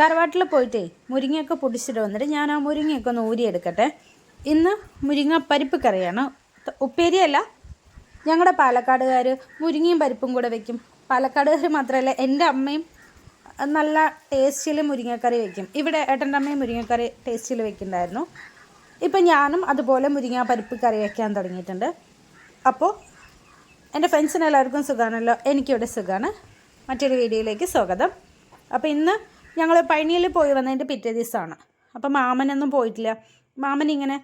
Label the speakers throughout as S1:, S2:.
S1: തറവാട്ടിൽ പോയിട്ടേ മുരിങ്ങയൊക്കെ പൊടിച്ചിട്ട് വന്നിട്ട് ഞാൻ ആ മുരിങ്ങയൊക്കെ ഒന്ന് ഊരിയെടുക്കട്ടെ. ഇന്ന് മുരിങ്ങ പരിപ്പ് കറിയാണ്, ഉപ്പേരിയല്ല. ഞങ്ങളുടെ പാലക്കാടുകാർ മുരിങ്ങയും പരിപ്പും കൂടെ വയ്ക്കും. പാലക്കാടുകാർ മാത്രമല്ല, എൻ്റെ അമ്മയും നല്ല ടേസ്റ്റിൽ മുരിങ്ങക്കറി വയ്ക്കും. ഇവിടെ ഏട്ടൻ്റെ അമ്മയും മുരിങ്ങക്കറി ടേസ്റ്റിൽ വയ്ക്കുന്നുണ്ടായിരുന്നു. ഇപ്പം ഞാനും അതുപോലെ മുരിങ്ങ പരിപ്പ് കറി വയ്ക്കാൻ തുടങ്ങിയിട്ടുണ്ട്. അപ്പോൾ എൻ്റെ ഫ്രണ്ട്സിന് എല്ലാവർക്കും സുഖമാണല്ലോ, എനിക്കിവിടെ സുഖമാണ്. മറ്റൊരു വീഡിയോയിലേക്ക് സ്വാഗതം. അപ്പോൾ ഇന്ന് ഞങ്ങൾ പഴനിയിൽ പോയി വന്നതിൻ്റെ പിറ്റേ ദിവസമാണ്. അപ്പോൾ മാമനൊന്നും പോയിട്ടില്ല. മാമൻ ഇങ്ങനെ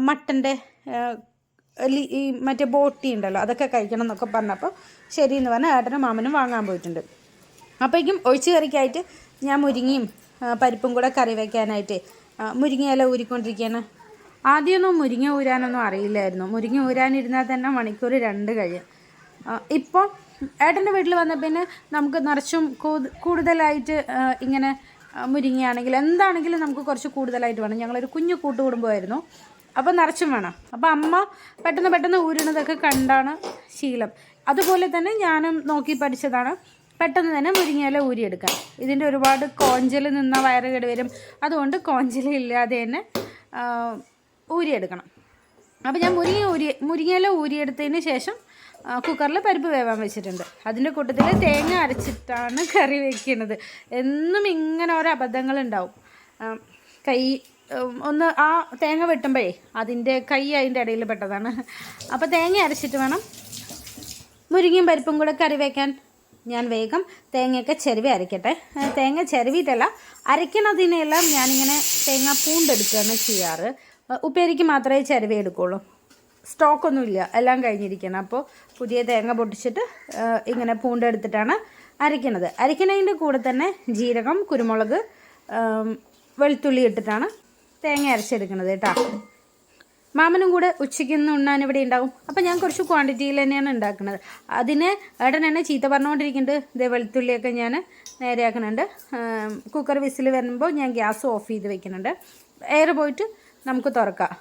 S1: മട്ടൻ്റെ ഈ മറ്റേ ബോട്ടി ഉണ്ടല്ലോ അതൊക്കെ കഴിക്കണം എന്നൊക്കെ പറഞ്ഞപ്പോൾ ശരി എന്ന് പറഞ്ഞാൽ ഏട്ടനും മാമനും വാങ്ങാൻ പോയിട്ടുണ്ട്. അപ്പോഴേക്കും ഒഴിച്ചു കറിക്കായിട്ട് ഞാൻ മുരിങ്ങയും പരിപ്പും കൂടെ കറി വയ്ക്കാനായിട്ട് മുരിങ്ങയില ഊരിക്കൊണ്ടിരിക്കുകയാണ്. ആദ്യമൊന്നും മുരിങ്ങ ഊരാനൊന്നും അറിയില്ലായിരുന്നു. മുരിങ്ങ ഊരാനിരുന്നാൽ തന്നെ മണിക്കൂർ 2 കഴിയും. ഇപ്പോൾ ഏട്ടൻ്റെ വീട്ടിൽ വന്ന പിന്നെ നമുക്ക് നിറച്ചും കൂടുതലായിട്ട് ഇങ്ങനെ മുരിങ്ങയാണെങ്കിൽ എന്താണെങ്കിലും നമുക്ക് കുറച്ച് കൂടുതലായിട്ട് വേണം. ഞങ്ങളൊരു കുഞ്ഞു കൂട്ടുകുടുംബമായിരുന്നു, അപ്പോൾ നിറച്ചും വേണം. അപ്പോൾ അമ്മ പെട്ടെന്ന് ഊരുന്നതൊക്കെ കണ്ടാണ് ശീലം. അതുപോലെ തന്നെ ഞാനും നോക്കി പഠിച്ചതാണ് പെട്ടെന്ന് തന്നെ മുരിങ്ങയില ഊരിയെടുക്കാൻ. ഇതിൻ്റെ ഒരുപാട് കോഞ്ചൽ നിന്ന വയറ് കേട് വരും, അതുകൊണ്ട് കോഞ്ചൽ ഇല്ലാതെ തന്നെ ഊരിയെടുക്കണം. അപ്പോൾ ഞാൻ മുരിങ്ങയില ഊരിയെടുത്തതിന് ശേഷം കുക്കറിൽ പരിപ്പ് വേവാൻ വെച്ചിട്ടുണ്ട്. അതിൻ്റെ കൂട്ടത്തിൽ തേങ്ങ അരച്ചിട്ടാണ് കറി വയ്ക്കുന്നത്. എന്നും ഇങ്ങനെ ഓരോ അബദ്ധങ്ങളുണ്ടാവും. ഒന്ന് ആ തേങ്ങ വെട്ടുമ്പോഴേ അതിൻ്റെ അതിൻ്റെ ഇടയിൽ പെട്ടതാണ്. അപ്പോൾ തേങ്ങ അരച്ചിട്ട് വേണം മുരിങ്ങയും പരിപ്പും കൂടെ കറി വയ്ക്കാൻ. ഞാൻ വേഗം തേങ്ങയൊക്കെ ചിരവി അരയ്ക്കട്ടെ. തേങ്ങ ചിരവിയിട്ടല്ല, അരയ്ക്കണതിനെല്ലാം ഞാനിങ്ങനെ തേങ്ങ പൂണ്ടെടുക്കുകയാണ് ചെയ്യാറ്. ഉപ്പേരിക്ക് മാത്രമേ ചിരവി എടുക്കുള്ളൂ, സ്റ്റോക്കൊന്നുമില്ല, എല്ലാം കഴിഞ്ഞിരിക്കണം. അപ്പോൾ പുതിയ തേങ്ങ പൊട്ടിച്ചിട്ട് ഇങ്ങനെ പൂണ്ടെടുത്തിട്ടാണ് അരയ്ക്കുന്നത്. അരയ്ക്കുന്നതിൻ്റെ കൂടെ തന്നെ ജീരകം, കുരുമുളക്, വെളുത്തുള്ളി ഇട്ടിട്ടാണ് തേങ്ങ അരച്ചെടുക്കുന്നത് കേട്ടോ. മാമനും കൂടെ ഉച്ചയ്ക്കൊന്ന് ഉണ്ണാൻ ഇവിടെ ഉണ്ടാവും. അപ്പോൾ ഞാൻ കുറച്ച് ക്വാണ്ടിറ്റിയിൽ തന്നെയാണ് ഉണ്ടാക്കുന്നത്. അതിന് ഏട്ടൻ എന്നെ ചീത്ത പറഞ്ഞുകൊണ്ടിരിക്കുന്നുണ്ട്. ഇതേ വെളുത്തുള്ളിയൊക്കെ ഞാൻ നേരെയാക്കുന്നുണ്ട്. കുക്കർ വിസിൽ വരുമ്പോൾ ഞാൻ ഗ്യാസ് ഓഫ് ചെയ്ത് വെക്കുന്നുണ്ട്. എയർ പോയിട്ട് നമുക്ക് തുറക്കാം.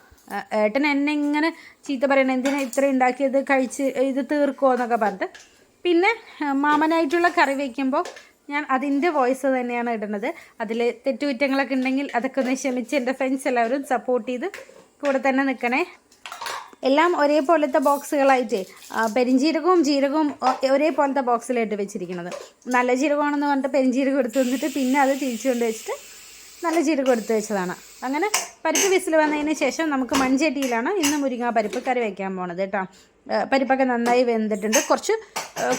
S1: ഏട്ടൻ എന്നെ ഇങ്ങനെ ചീത്ത പറയണം, എന്തിനാ ഇത്ര ഉണ്ടാക്കിയത്, കഴിച്ച് ഇത് തീർക്കുമോ എന്നൊക്കെ പറഞ്ഞിട്ട്. പിന്നെ മാമനായിട്ടുള്ള കറി വയ്ക്കുമ്പോൾ ഞാൻ അതിൻ്റെ വോയിസ് തന്നെയാണ് ഇടുന്നത്. അതിൽ തെറ്റുകുറ്റങ്ങളൊക്കെ ഉണ്ടെങ്കിൽ അതൊക്കെ ഒന്ന് ക്ഷമിച്ച് എൻ്റെ ഫ്രണ്ട്സ് എല്ലാവരും സപ്പോർട്ട് ചെയ്ത് കൂടെ തന്നെ നിൽക്കണേ. എല്ലാം ഒരേപോലത്തെ ബോക്സുകളായിട്ട് പെരിഞ്ജീരകവും ജീരകവും ഒരേപോലത്തെ ബോക്സിലായിട്ട് വെച്ചിരിക്കുന്നത്. നല്ല ജീരകമാണെന്ന് പറഞ്ഞിട്ട് പെരിഞ്ജീരകം എടുത്ത് വന്നിട്ട് പിന്നെ അത് തിരിച്ചു കൊണ്ട് വെച്ചിട്ട് നല്ല ജീരകം എടുത്ത് വെച്ചതാണ്. അങ്ങനെ പരിപ്പ് വിസിൽ വന്നതിന് ശേഷം നമുക്ക് മൺചട്ടിയിലാണ് ഇന്ന് മുരിങ്ങ പരിപ്പ് കറി വയ്ക്കാൻ പോണത് കേട്ടോ. പരിപ്പൊക്കെ നന്നായി വെന്തിട്ടുണ്ട്. കുറച്ച്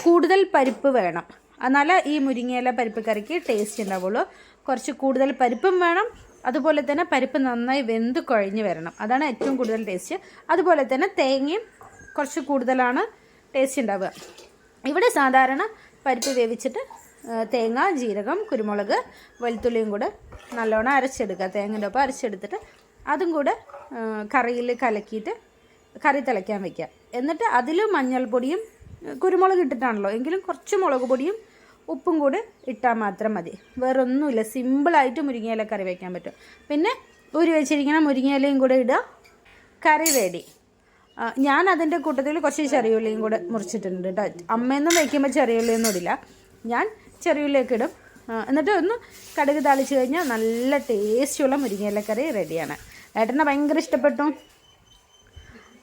S1: കൂടുതൽ പരിപ്പ് വേണം, എന്നാലേ ഈ മുരിങ്ങയില പരിപ്പ് കറിക്ക് ടേസ്റ്റ് ഉണ്ടാവുള്ളൂ. കുറച്ച് കൂടുതൽ പരിപ്പും വേണം, അതുപോലെ തന്നെ പരിപ്പ് നന്നായി വെന്ത് കുഴഞ്ഞ് വരണം, അതാണ് ഏറ്റവും കൂടുതൽ ടേസ്റ്റ്. അതുപോലെ തന്നെ തേങ്ങയും കുറച്ച് കൂടുതലാണ് ടേസ്റ്റ് ഉണ്ടാവുക. ഇവിടെ സാധാരണ പരിപ്പ് വേവിച്ചിട്ട് തേങ്ങ, ജീരകം, കുരുമുളക്, വെളുത്തുള്ളിയും കൂടെ നല്ലോണം അരച്ചെടുക്കുക. തേങ്ങൻ്റെ ഒപ്പം അരച്ചെടുത്തിട്ട് അതും കൂടെ കറിയിൽ കലക്കിയിട്ട് കറി തിളയ്ക്കാൻ വയ്ക്കുക. എന്നിട്ട് അതിൽ മഞ്ഞൾപ്പൊടിയും കുരുമുളക് ഇട്ടിട്ടാണല്ലോ എങ്കിലും കുറച്ച് മുളക് പൊടിയും ഉപ്പും കൂടി ഇട്ടാൽ മാത്രം മതി. വേറൊന്നുമില്ല, സിമ്പിളായിട്ട് മുരിങ്ങയില കറി വയ്ക്കാൻ പറ്റും. പിന്നെ ഊരി വെച്ചിരിക്കുന്ന മുരിങ്ങയിലയും കൂടെ ഇടുക, കറി റെഡി. ഞാൻ അതിൻ്റെ കൂട്ടത്തിൽ കുറച്ച് ചെറിയുള്ളിയും കൂടെ മുറിച്ചിട്ടുണ്ട് കേട്ടോ. അമ്മയൊന്നും വയ്ക്കുമ്പോൾ ചെറിയുള്ളിയൊന്നും ഇടില്ല, ഞാൻ ചെറിയുള്ളിയൊക്കെ ഇടും. എന്നിട്ട് ഒന്ന് കടുക് താളിച്ച് കഴിഞ്ഞാൽ നല്ല ടേസ്റ്റുള്ള മുരിങ്ങയില കറി റെഡിയാണ്. ഏട്ടനെ ഭയങ്കര ഇഷ്ടപ്പെട്ടു.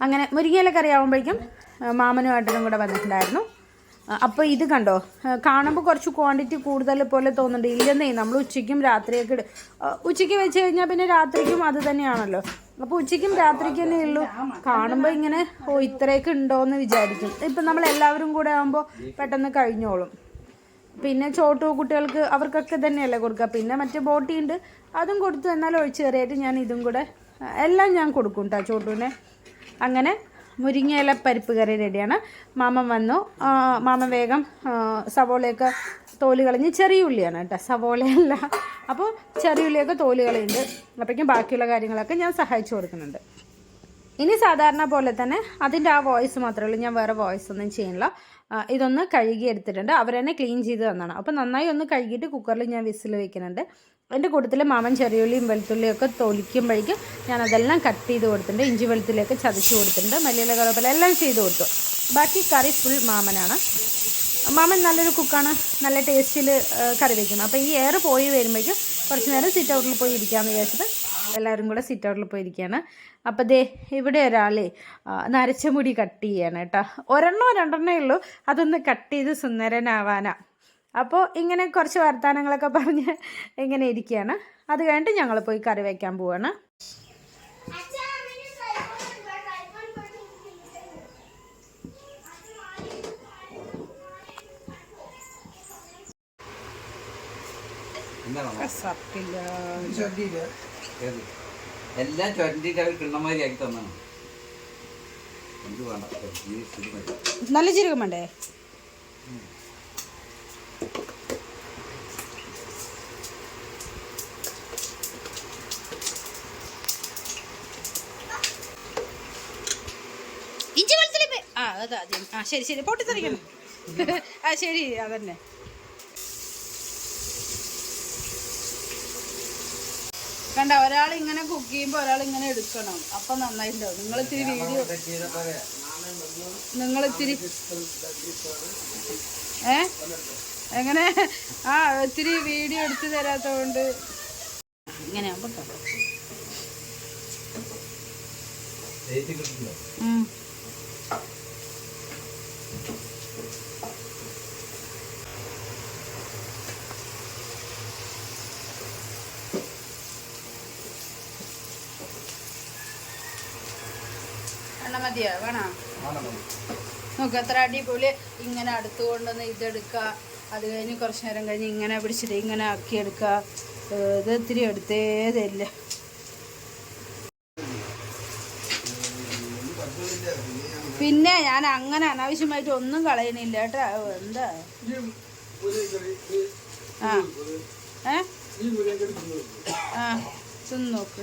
S1: അങ്ങനെ മുരിങ്ങയില കറി ആകുമ്പോഴേക്കും മാമനും ഏട്ടനും കൂടെ വന്നിട്ടുണ്ടായിരുന്നു. അപ്പോൾ ഇത് കണ്ടോ, കാണുമ്പോൾ കുറച്ച് ക്വാണ്ടിറ്റി കൂടുതൽ പോലെ തോന്നുന്നുണ്ട്. ഇല്ലെന്നേ, നമ്മൾ ഉച്ചയ്ക്കും രാത്രിയൊക്കെ ഉച്ചയ്ക്ക് വെച്ച് കഴിഞ്ഞാൽ പിന്നെ രാത്രിക്കും അത് തന്നെയാണല്ലോ. അപ്പോൾ ഉച്ചയ്ക്കും രാത്രിക്ക് തന്നെ ഉള്ളൂ. കാണുമ്പോൾ ഇങ്ങനെ ഇത്രയൊക്കെ ഉണ്ടോ എന്ന് വിചാരിക്കും. ഇപ്പം നമ്മളെല്ലാവരും കൂടെ ആകുമ്പോൾ പെട്ടെന്ന് കഴിഞ്ഞോളും. പിന്നെ ചോട്ടു കുട്ടികൾക്ക് അവർക്കൊക്കെ തന്നെയല്ലേ കൊടുക്കുക. പിന്നെ മറ്റേ ബോട്ടി ഉണ്ട്, അതും കൊടുത്തു. എന്നാൽ ഒഴിച്ച് കയറിയായിട്ട് ഞാൻ ഇതും കൂടെ എല്ലാം ഞാൻ കൊടുക്കും കേട്ടോ ചോട്ടുവിനെ. അങ്ങനെ മുരിങ്ങയില പരിപ്പ് കറി റെഡിയാണ്. മാമൻ വന്നു. മാമൻ വേഗം സവോളയൊക്കെ തോല് കളഞ്ഞ്, ചെറിയ ഉള്ളിയാണ് കേട്ടോ, സവോളയല്ല. അപ്പോൾ ചെറിയ ഉള്ളിയൊക്കെ തോല് കളയുന്നുണ്ട്. അപ്പോഴേക്കും ബാക്കിയുള്ള കാര്യങ്ങളൊക്കെ ഞാൻ സഹായിച്ചു കൊടുക്കുന്നുണ്ട്. ഇനി സാധാരണ പോലെ തന്നെ അതിൻ്റെ ആ വോയിസ് മാത്രമേ ഉള്ളൂ, ഞാൻ വേറെ വോയിസ് ഒന്നും ചെയ്യില്ല. ഇതൊന്ന് കഴുകി എടുത്തിട്ടുണ്ട്, അവരെന്നെ ക്ലീൻ ചെയ്ത് തന്നാണ്. അപ്പോൾ നന്നായി ഒന്ന് കഴുകിയിട്ട് കുക്കറിൽ ഞാൻ വിസിൽ വയ്ക്കുന്നുണ്ട്. എൻ്റെ കൂട്ടത്തിൽ മാമൻ ചെറിയുള്ളിയും വെളുത്തുള്ളിയും ഒക്കെ തൊലിക്കുമ്പോഴേക്കും ഞാനതെല്ലാം കട്ട് ചെയ്ത് കൊടുത്തിട്ടുണ്ട്. ഇഞ്ചി വെളുത്തുള്ളിയൊക്കെ ചതച്ച് കൊടുത്തിട്ടുണ്ട്. മല്ലിയില കറിവേപ്പില എല്ലാം ചെയ്ത് കൊടുത്തു. ബാക്കി കറി ഫുൾ മാമനാണ്. മാമൻ നല്ലൊരു കുക്കാണ്, നല്ല ടേസ്റ്റിൽ കറി വയ്ക്കും. അപ്പോൾ ഈ എയർ പോയി വരുമ്പോഴേക്കും കുറച്ച് നേരം സിറ്റ് ഔട്ടിൽ പോയി ഇരിക്കാമെന്ന് വിചാരിച്ചിട്ട് എല്ലാവരും കൂടെ സിറ്റ് ഔട്ടിൽ പോയി ഇരിക്കുകയാണ്. അപ്പോൾ ദേ ഇവിടെ ഒരാളെ നരച്ച മുടി കട്ട് ചെയ്യാണ് കേട്ടോ. ഒരെണ്ണോ രണ്ടെണ്ണേ ഉള്ളൂ, അതൊന്ന് കട്ട് ചെയ്ത് സുന്ദരനാവാനാ. അപ്പോൾ ഇങ്ങനെ കുറച്ച് വർത്തമാനങ്ങളൊക്കെ പറഞ്ഞ് ഇങ്ങനെ ഇരിക്കുകയാണ്. അത് കഴിഞ്ഞിട്ട് ഞങ്ങൾ പോയി കറി വയ്ക്കാൻ പോവാണ്.
S2: എല്ലാം ചൊരണ്ടിട്ട് അവർ കിണ്ണമാരി ആക്കി തന്നാണ്.
S1: നല്ല ജീരകം വേണ്ടേ? ഇഞ്ചി വെളുത്തുള്ളി അതാ ശരി ശരി പൊട്ടിത്തെറിക്കണം. ശരി അതന്നെ. കണ്ട, ഒരാൾ ഇങ്ങനെ കുക്ക് ചെയ്യുമ്പോൾ ഒരാൾ ഇങ്ങനെ എടുക്കണം, അപ്പം നന്നായിട്ടുണ്ടാവും. നിങ്ങളിത്തിരി എങ്ങനെ ഇത്തിരി വീഡിയോ എടുത്ത് തരാത്തതുകൊണ്ട് ഇങ്ങനെ ആവുമ്പോൾ മതിയോ? വേണോ? നോക്ക് എത്ര അടിപൊളി. ഇങ്ങനെ അടുത്ത് കൊണ്ടുവന്ന് ഇതെടുക്കുക, അത് കഴിഞ്ഞ് കുറച്ച് നേരം കഴിഞ്ഞ് ഇങ്ങനെ പിടിച്ചിട്ട് ഇങ്ങനെ ആക്കിയെടുക്കുക. ഇത് ഇത്തിരി എടുത്തേതില്ല. പിന്നെ ഞാൻ അങ്ങനെ അനാവശ്യമായിട്ട് ഒന്നും കളയണില്ല കേട്ടോ. എന്താ തിന്ന് നോക്ക്.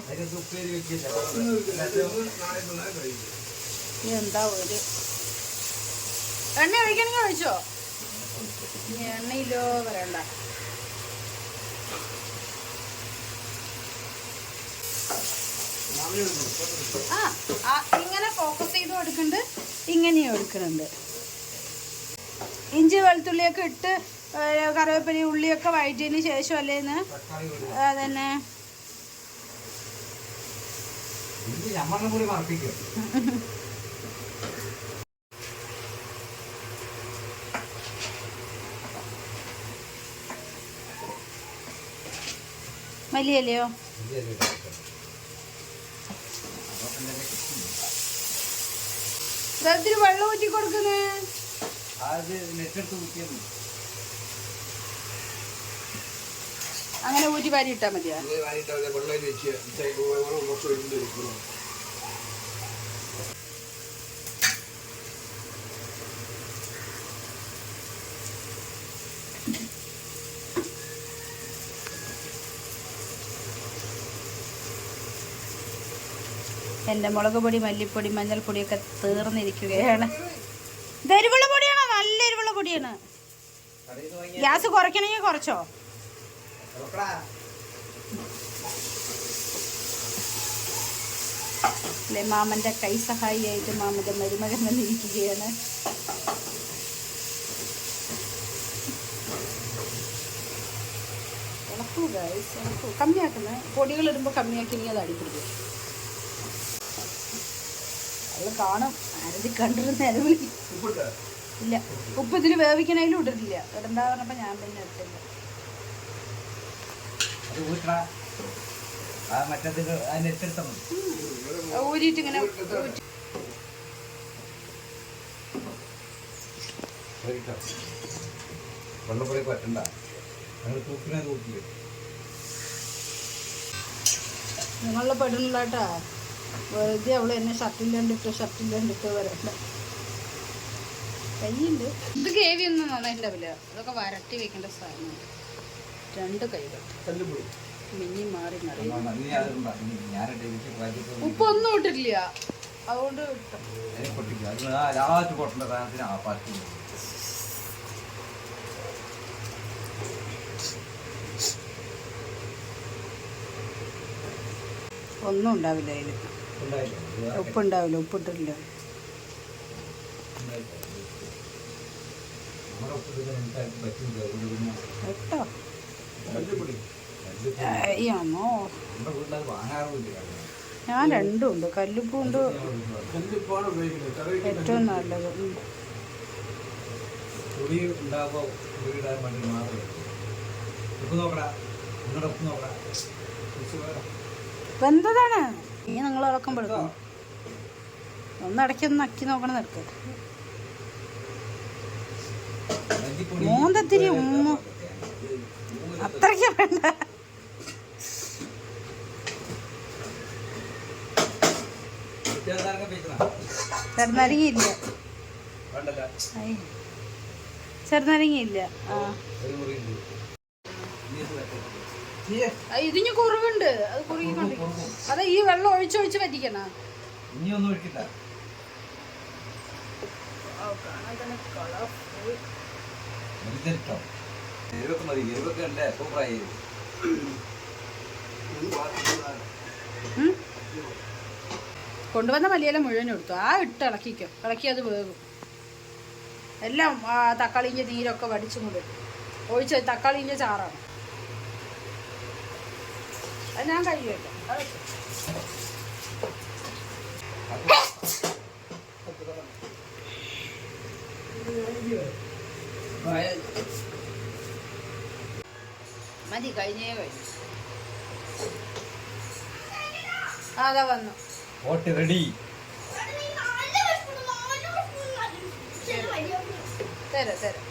S1: എന്താ ഒരു എണ്ണ ഒഴിക്കണമെങ്കിൽ ഒഴിച്ചോ, എണ്ണയിലോ വരണ്ട. ഇങ്ങനെ ഫോക്കസ് ചെയ്ത് കൊടുക്കുന്നുണ്ട്, ഇങ്ങനെയും എടുക്കുന്നുണ്ട്. ഇഞ്ചി വെളുത്തുള്ളിയൊക്കെ ഇട്ട് കറിവേപ്പില ഉള്ളിയൊക്കെ വഴറ്റിയതിന് ശേഷം അല്ലേന്ന് അതന്നെ. മല്ലിയല്ലയോ? ഇത്തിരി വെള്ളം ഊറ്റി കൊടുക്കുന്നേ. അങ്ങനെ ഊറ്റി വാരി ഇട്ടാ മതിയാ? എൻ്റെ മുളക് പൊടി, മല്ലിപ്പൊടി, മഞ്ഞൾപ്പൊടിയൊക്കെ തീർന്നിരിക്കുകയാണ്. ഇത് എരിവുള്ള പൊടിയാണോ? നല്ല എരിവുള്ള പൊടിയാണ്. ഗ്യാസ് കുറയ്ക്കണമെങ്കിൽ കുറച്ചോ. അല്ലെ, മാമൻ്റെ കൈ സഹായിയായിട്ട് മാമൻ്റെ മരുമകൻ വന്നിരിക്കുകയാണ്. കമ്മിയാക്കുന്നത് പൊടികൾ ഇടുമ്പോൾ കമ്മിയാക്കി അത് അടിപ്പിടിക്കും. അത് കാണും, ആരതി കണ്ടിരുന്ന നേരം വിളിക്കും. ഇല്ല, ഉപ്പ് ഇതിന് വേവിക്കണേലും ഇട്ടിട്ടില്ല. ഇടണ്ടാ പറഞ്ഞപ്പോൾ ഞാൻ പിന്നെ ഇട്ടില്ല. ഊരിയിട്ട് ഇങ്ങനെ
S2: വെള്ളപ്പൊടി പറ്റണ്ട,
S1: നിങ്ങളുടെ പെടുന്നില്ല കേട്ടാ. വെറുതെ അവള് എന്നെ ഷർട്ടില്ലാണ്ടിട്ട് വരണ്ട. കൈയുണ്ട്. ഇത് ഗ്രേവി ഒന്നും നന്നായിട്ടുണ്ടാവില്ല. അതൊക്കെ വരട്ടി വെക്കേണ്ട സാധനം. 2 കൈകൾ മിനി മാറി മാറി. ഉപ്പൊന്നും ഇട്ടിട്ടില്ല, അതുകൊണ്ട് ഒന്നും ഉണ്ടാവില്ല അതിൽ. ഉപ്പുണ്ടാവില്ല, ഉപ്പിട്ടില്ല. കേട്ടോ അയ്യാന്നോ ഞാൻ രണ്ടും ഉണ്ട് കല്ലുപ്പും ഉണ്ട് ഏറ്റവും നല്ലത് വെന്തതാണ് ഇനി നിങ്ങൾ ഇളക്കുമ്പോഴേക്കും ഒന്നിടയ്ക്കൊന്ന് നക്കി നോക്കണം നിൽക്കുക മോന്തത്തിരി ഉമ്മ അത്രയ്ക്ക് വേണ്ട ചെറുനാരങ്ങയില്ല ചെറുനാരങ്ങയില്ല ഇതിന് കുറവുണ്ട് അത് കുറുകിക്കൊണ്ടിരിക്കും അതെ ഈ വെള്ളം ഒഴിച്ചൊഴിച്ച് പറ്റിക്കണ
S2: ഇനിയൊന്നും ഒഴിക്കണ്ട എരിവൊക്കെ മതി എരിവൊക്കെ ഉണ്ട് സൂപ്പറായി
S1: കൊണ്ടുവന്ന മല്ലിയില മുഴുവൻ എടുത്തു ആ ഇട്ട് ഇളക്കിക്കോ ഇളക്കി അത് വേകും എല്ലാം തക്കാളിൻ്റെ നീരൊക്കെ വടിച്ചും കൂടെ ഒഴിച്ച് തക്കാളിൻ്റെ ചാറാണ് അത് ഞാൻ കഴിയുമല്ലോ മതി കഴിഞ്ഞേ കഴിഞ്ഞു അതാ വന്നു
S2: റെഡി
S1: തരാം